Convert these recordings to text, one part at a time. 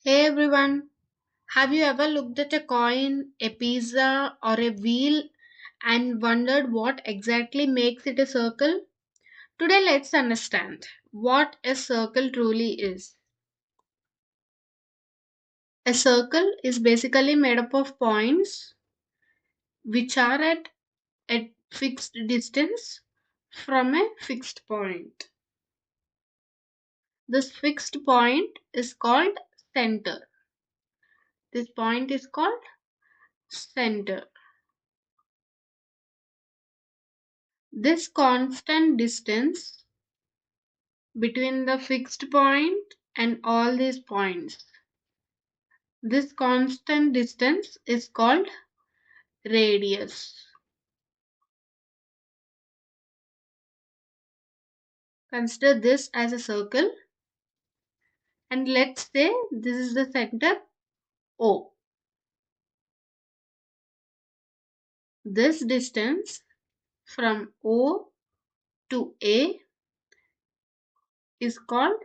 Hey everyone, have you ever looked at a coin, a pizza, or a wheel and wondered what exactly makes it a circle? Today, let's understand what a circle truly is. A circle is basically made up of points which are at a fixed distance from a fixed point. This fixed point is called center. This point is called center. This constant distance between the fixed point and all these points. This constant distance is called radius. Consider this as a circle and let's say this is the center O. This distance from O to A is called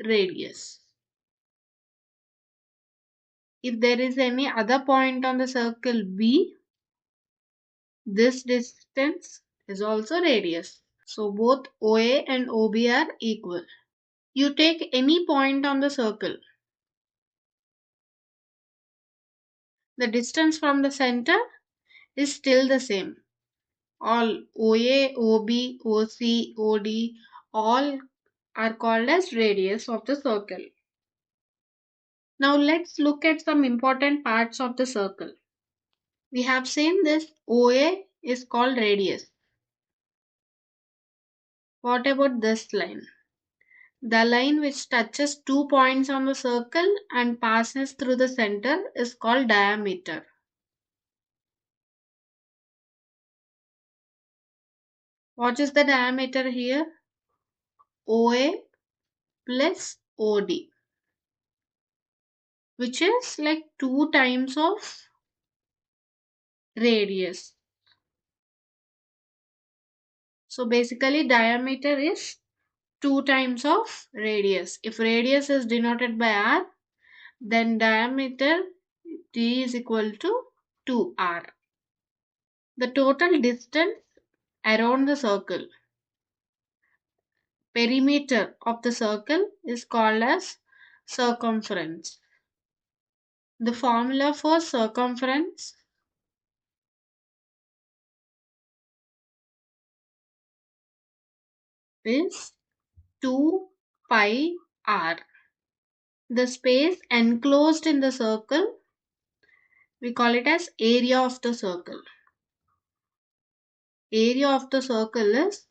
radius. If there is any other point on the circle B, this distance is also radius. So both OA and OB are equal. You take any point on the circle. The distance from the center is still the same. All OA, OB, OC, OD, all are called as radius of the circle. Now let's look at some important parts of the circle. We have seen this OA is called radius. What about this line? The line which touches two points on the circle and passes through the center is called diameter. What is the diameter here? OA plus OD, which is like 2 times of radius. So basically diameter is 2 times of radius. If radius is denoted by r, then diameter d is equal to 2r. The total distance around the circle, perimeter of the circle, is called as circumference. The formula for circumference is 2 pi r. The space enclosed in the circle, we call it as area of the circle. Area of the circle is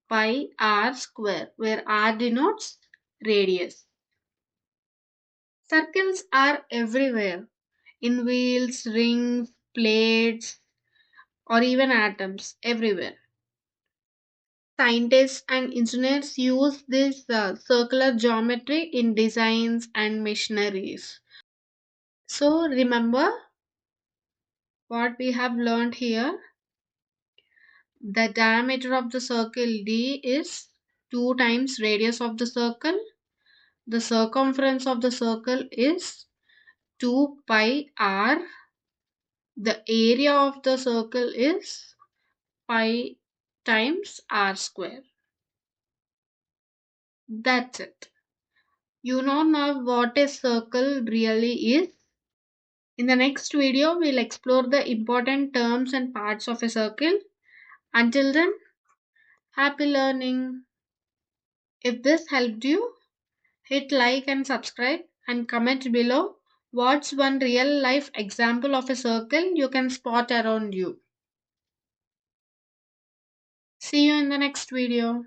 pi r square, where r denotes radius. Circles are everywhere, in wheels, rings, plates, or even atoms, everywhere. Scientists and engineers use this circular geometry in designs and machineries. So remember what we have learned here. The diameter of the circle D is 2 times radius of the circle. The circumference of the circle is 2 pi r. The area of the circle is pi times r square. That's it. You know now what a circle really is. In the next video, we'll explore the important terms and parts of a circle. Until then, happy learning. If this helped you, hit like and subscribe and comment below what's one real life example of a circle you can spot around you. See you in the next video.